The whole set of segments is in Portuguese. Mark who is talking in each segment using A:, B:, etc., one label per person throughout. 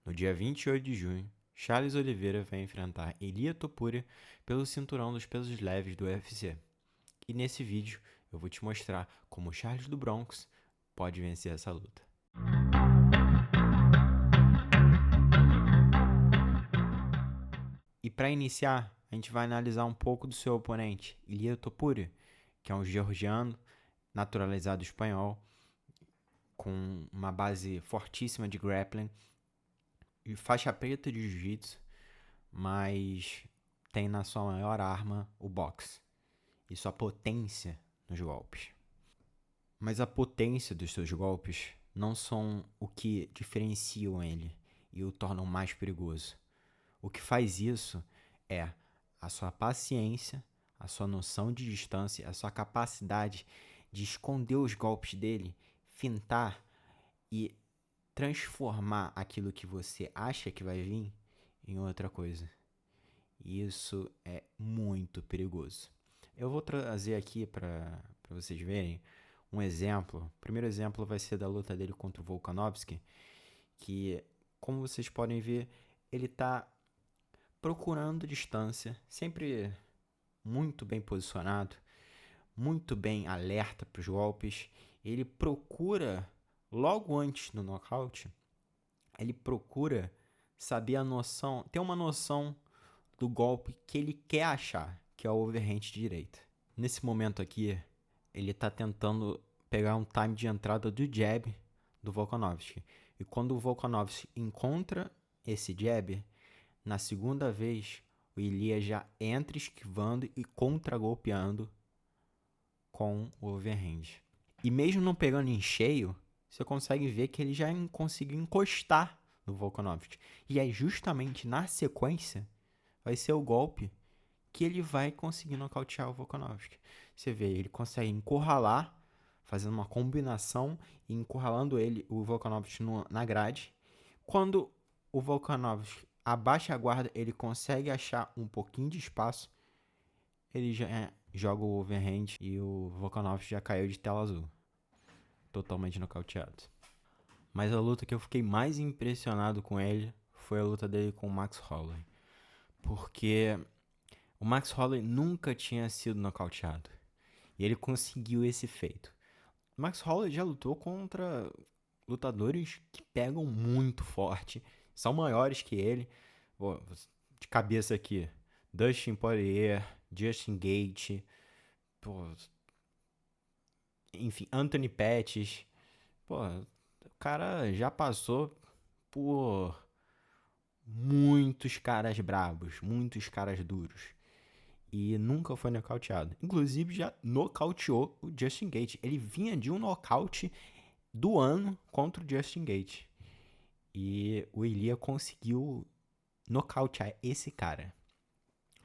A: No dia 28 de junho, Charles Oliveira vai enfrentar Ilia Topuria pelo cinturão dos pesos leves do UFC. E nesse vídeo eu vou te mostrar como o Charles do Bronx pode vencer essa luta. E para iniciar, a gente vai analisar um pouco do seu oponente, Ilia Topuria, que é um georgiano naturalizado espanhol, com uma base fortíssima de grappling e faixa preta de jiu-jitsu, mas tem na sua maior arma o boxe e sua potência nos golpes. Mas a potência dos seus golpes não são o que diferenciam ele e o tornam mais perigoso. O que faz isso é a sua paciência, a sua noção de distância, a sua capacidade de esconder os golpes dele, fintar e transformar aquilo que você acha que vai vir em outra coisa. Isso é muito perigoso. Eu vou trazer aqui para vocês verem um exemplo. O primeiro exemplo vai ser da luta dele contra o Volkanovski, que, como vocês podem ver, ele está procurando distância, sempre muito bem posicionado, muito bem alerta para os golpes. Ele procura, logo antes do nocaute, ele procura saber a noção, ter uma noção do golpe que ele quer achar, que é o overhand de direita. Nesse momento aqui, ele está tentando pegar um time de entrada do jab do Volkanovski. E quando o Volkanovski encontra esse jab, na segunda vez, o Ilia já entra esquivando e contra-golpeando com o overhand. E mesmo não pegando em cheio, você consegue ver que ele já conseguiu encostar no Volkanovski. E é justamente na sequência vai ser o golpe que ele vai conseguir nocautear o Volkanovski. Você vê, ele consegue encurralar, fazendo uma combinação e encurralando ele, o Volkanovski na grade. Quando o Volkanovski abaixa a guarda, ele consegue achar um pouquinho de espaço, ele já joga o overhand e o Volkanovski já caiu de tela azul. Totalmente nocauteado. Mas a luta que eu fiquei mais impressionado com ele foi a luta dele com o Max Holloway. Porque o Max Holloway nunca tinha sido nocauteado. E ele conseguiu esse feito. O Max Holloway já lutou contra lutadores que pegam muito forte. São maiores que ele. Pô, de cabeça aqui. Dustin Poirier, Justin Gaethje. Enfim, Anthony Pettis. Pô, o cara já passou por muitos caras brabos, muitos caras duros. E nunca foi nocauteado. Inclusive, já nocauteou o Justin Gaethje. Ele vinha de um nocaute do ano contra o Justin Gaethje. E o Ilia conseguiu nocautear esse cara.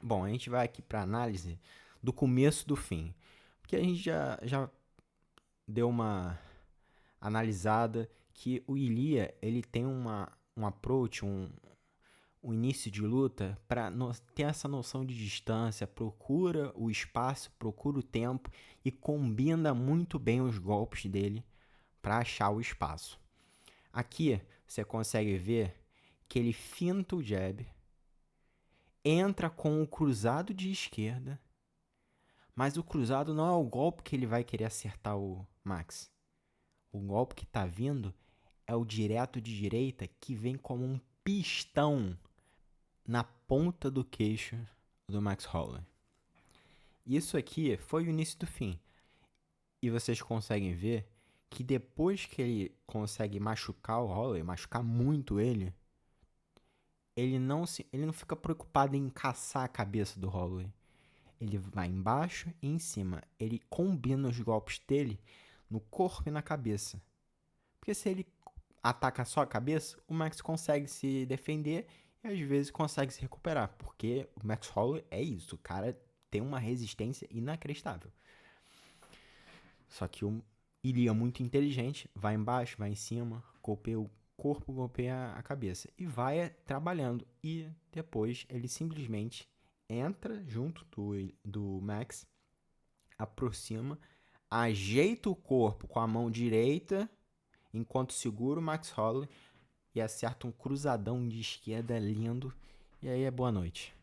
A: Bom, a gente vai aqui para análise do começo do fim. Porque a gente já deu uma analisada que o Ilia, ele tem um approach, um início de luta para ter essa noção de distância, procura o espaço, procura o tempo e combina muito bem os golpes dele para achar o espaço. Aqui você consegue ver que ele finta o jab, entra com o cruzado de esquerda, mas o cruzado não é o golpe que ele vai querer acertar o Max. O golpe que está vindo é o direto de direita que vem como um pistão na ponta do queixo do Max Holloway. Isso aqui foi o início do fim. E vocês conseguem ver que depois que ele consegue machucar o Holloway, machucar muito ele não fica preocupado em caçar a cabeça do Holloway. Ele vai embaixo e em cima. Ele combina os golpes dele no corpo e na cabeça. Porque se ele ataca só a cabeça, o Max consegue se defender e às vezes consegue se recuperar, porque o Max Holloway é isso, o cara tem uma resistência inacreditável. Só que o Ilia é muito inteligente, vai embaixo, vai em cima, golpeia o corpo, golpeia a cabeça e vai trabalhando. E depois ele simplesmente entra junto do Max, aproxima, ajeita o corpo com a mão direita enquanto segura o Max Holloway e acerta um cruzadão de esquerda lindo. E aí é boa noite.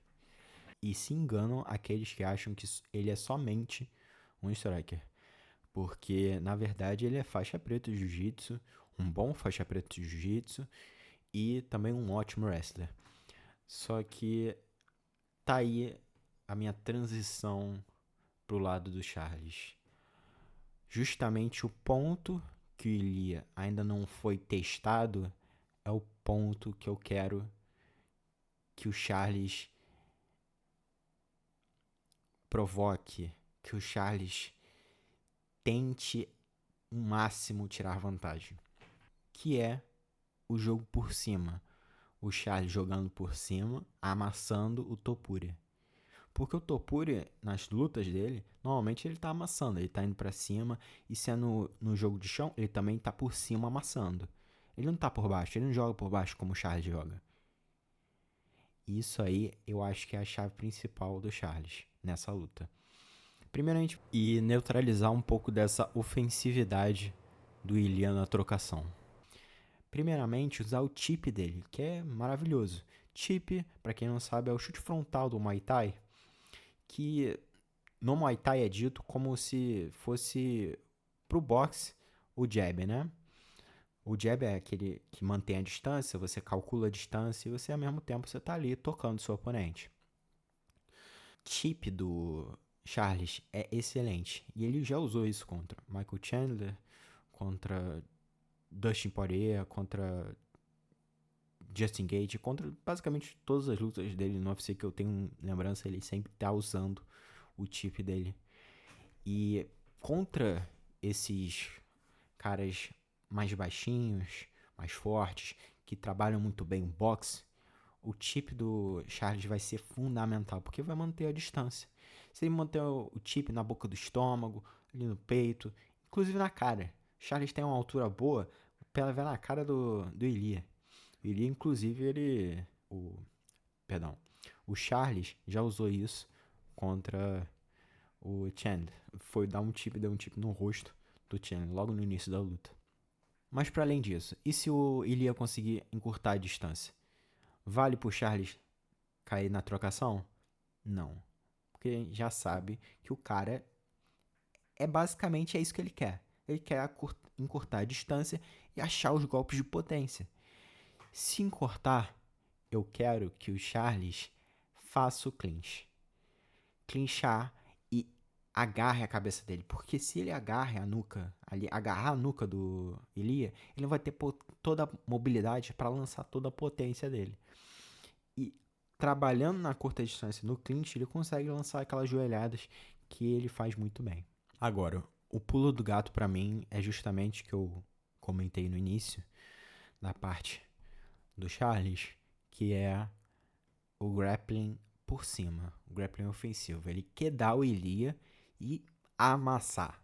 A: E se enganam aqueles que acham que ele é somente um striker. Porque, na verdade, ele é faixa preta de jiu-jitsu, um bom faixa preta de jiu-jitsu e também um ótimo wrestler. Só que tá aí a minha transição pro lado do Charles. Justamente o ponto que o Ilia ainda não foi testado é o ponto que eu quero que o Charles provoque, que o Charles tente o máximo tirar vantagem, que é o jogo por cima. O Charles jogando por cima, amassando o Topuria. Porque o Topuria, nas lutas dele, normalmente ele tá amassando, ele tá indo pra cima, e se é no jogo de chão, ele também tá por cima amassando. Ele não tá por baixo, ele não joga por baixo como o Charles joga. Isso aí eu acho que é a chave principal do Charles nessa luta. Primeiramente, e neutralizar um pouco dessa ofensividade do Ilia na trocação. Primeiramente, usar o chip dele, que é maravilhoso. Chip, para quem não sabe, é o chute frontal do Muay Thai, que no Muay Thai é dito como se fosse pro boxe o jab, né? O jab é aquele que mantém a distância, você calcula a distância e você ao mesmo tempo você tá ali tocando seu oponente. Chip do Charles é excelente e ele já usou isso contra Michael Chandler, contra Dustin Poirier, contra Justin Gaethje, contra basicamente todas as lutas dele no UFC que eu tenho lembrança, ele sempre tá usando o chip dele. E contra esses caras mais baixinhos, mais fortes, que trabalham muito bem o boxe, o chip do Charles vai ser fundamental, porque vai manter a distância. Se ele manter o chip na boca do estômago, ali no peito, inclusive na cara. O Charles tem uma altura boa, ela vai na cara do Ilia. O Ilia, inclusive, o Charles já usou isso contra o Chandler. Foi dar deu um chip no rosto do Chandler, logo no início da luta. Mas para além disso, e se o Ilia conseguir encurtar a distância? Vale pro Charles cair na trocação? Não. Porque já sabe que o cara basicamente isso que ele quer. Ele quer encurtar a distância e achar os golpes de potência. Se encurtar, eu quero que o Charles faça o clinch. Clinchar e agarre a cabeça dele. Porque se ele agarrar a nuca do Ilia, ele não vai ter toda a mobilidade para lançar toda a potência dele. E trabalhando na curta distância no clinch, ele consegue lançar aquelas joelhadas que ele faz muito bem. Agora, o pulo do gato para mim é justamente o que eu comentei no início, da parte do Charles, que é o grappling por cima, o grappling ofensivo. Ele quedar o Ilia e amassar,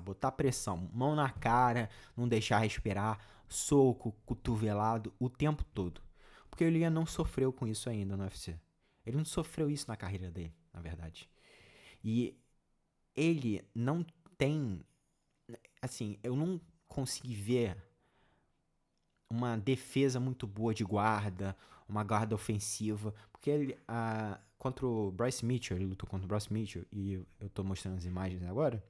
A: botar pressão, mão na cara, não deixar respirar, soco, cotovelado, o tempo todo. Porque o Ilia não sofreu com isso ainda no UFC. Ele não sofreu isso na carreira dele, na verdade. E ele não tem, assim, eu não consegui ver uma defesa muito boa de guarda, uma guarda ofensiva, porque ele, contra o Bryce Mitchell, ele lutou contra o Bryce Mitchell, e eu tô mostrando as imagens agora,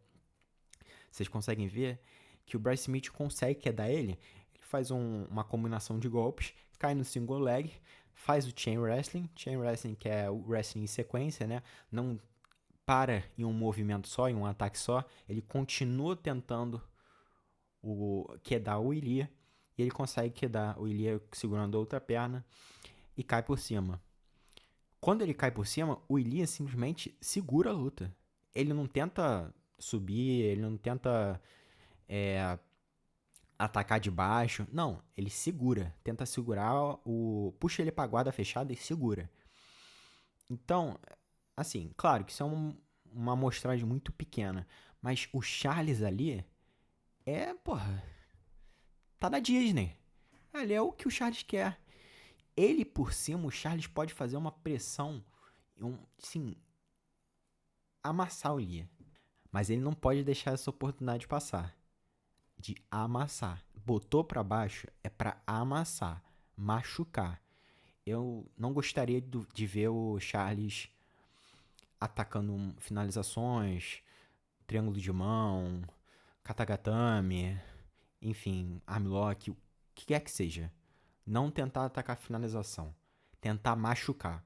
A: vocês conseguem ver que o Bryce Mitchell consegue quedar ele faz uma combinação de golpes, cai no single leg, faz o chain wrestling que é o wrestling em sequência, né? Não para em um movimento só, em um ataque só, ele continua tentando quedar o Ilia, e ele consegue quedar o Ilia segurando a outra perna e cai por cima. Quando ele cai por cima, o Ilia simplesmente segura a luta. Ele não tenta subir, ele não tenta atacar de baixo. Não, ele segura. Tenta segurar, puxa ele pra guarda fechada e segura. Então, assim, claro que isso é uma amostragem muito pequena. Mas o Charles ali porra, tá na Disney. Ele é o que o Charles quer. Ele por cima, o Charles pode fazer uma pressão, assim, amassar o Ilia. Mas ele não pode deixar essa oportunidade passar. de amassar. Botou pra baixo é pra amassar, machucar. Eu não gostaria de ver o Charles atacando finalizações, triângulo de mão, katagatame, enfim, armlock, o que quer que seja. Não tentar atacar a finalização, tentar machucar.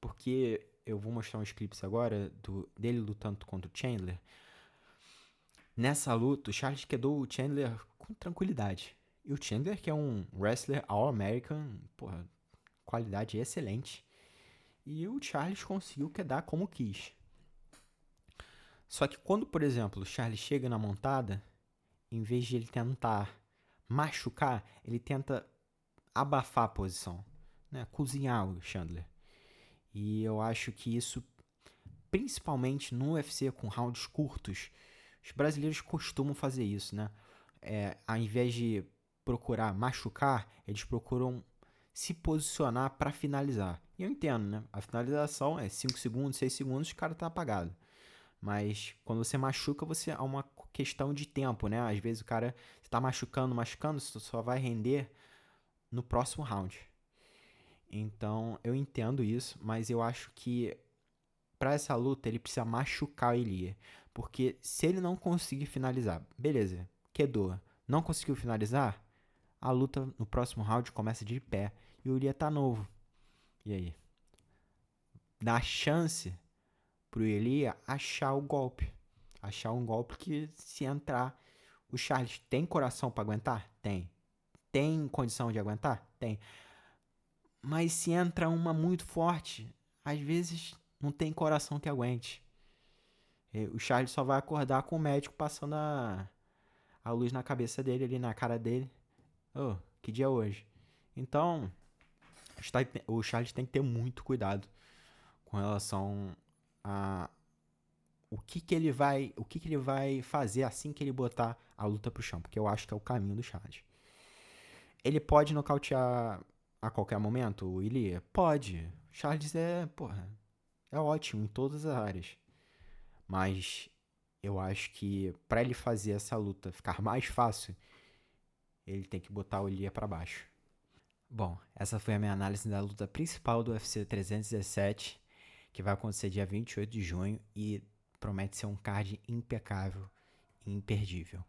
A: Porque eu vou mostrar uns clipes agora dele lutando contra o Chandler. Nessa luta, o Charles quedou o Chandler com tranquilidade. E o Chandler, que é um wrestler All-American, porra, qualidade excelente. E o Charles conseguiu quedar como quis. Só que quando, por exemplo, o Charles chega na montada, em vez de ele tentar machucar, ele tenta abafar a posição, né? Cozinhar o Chandler. E eu acho que isso, principalmente no UFC com rounds curtos, os brasileiros costumam fazer isso, né? Ao invés de procurar machucar, eles procuram se posicionar para finalizar. E eu entendo, né? A finalização é 5 segundos, 6 segundos, o cara tá apagado. Mas quando você machuca, você é uma questão de tempo, né? Às vezes o cara está machucando, você só vai render no próximo round. Então eu entendo isso, mas eu acho que para essa luta ele precisa machucar o Ilia. Porque se ele não conseguir finalizar, beleza, quedou, não conseguiu finalizar, a luta no próximo round começa de pé. E o Ilia tá novo. E aí? Dá chance pro Ilia achar o golpe. Achar um golpe que se entrar. O Charles tem coração para aguentar? Tem. Tem condição de aguentar? Tem. Mas se entra uma muito forte, às vezes não tem coração que aguente. O Charles só vai acordar com o médico passando a luz na cabeça dele, ali na cara dele. Oh, que dia é hoje? Então, o Charles tem que ter muito cuidado com relação a o que ele vai fazer assim que ele botar a luta pro chão, porque eu acho que é o caminho do Charles. Ele pode nocautear a qualquer momento, o Ilia? Pode. Charles é ótimo em todas as áreas. Mas eu acho que para ele fazer essa luta ficar mais fácil, ele tem que botar o Ilia para baixo. Bom, essa foi a minha análise da luta principal do UFC 317, que vai acontecer dia 28 de junho e promete ser um card impecável e imperdível.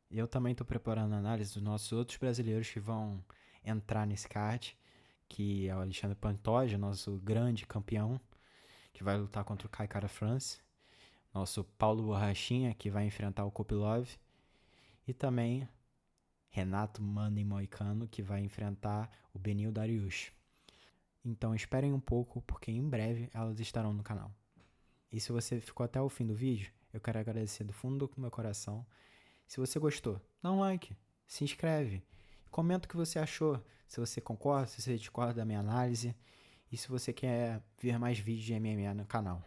A: E eu também estou preparando a análise dos nossos outros brasileiros que vão entrar nesse card, que é o Alexandre Pantoja, nosso grande campeão, que vai lutar contra o Kai Kara France. Nosso Paulo Borrachinha, que vai enfrentar o Kopilov. E também Renato Money Moicano, que vai enfrentar o Benil Dariush. Então esperem um pouco, porque em breve elas estarão no canal. E se você ficou até o fim do vídeo, eu quero agradecer do fundo do meu coração. Se você gostou, dá um like, se inscreve, comenta o que você achou, se você concorda, se você discorda da minha análise e se você quer ver mais vídeos de MMA no canal.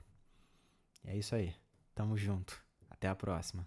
A: É isso aí, tamo junto, até a próxima.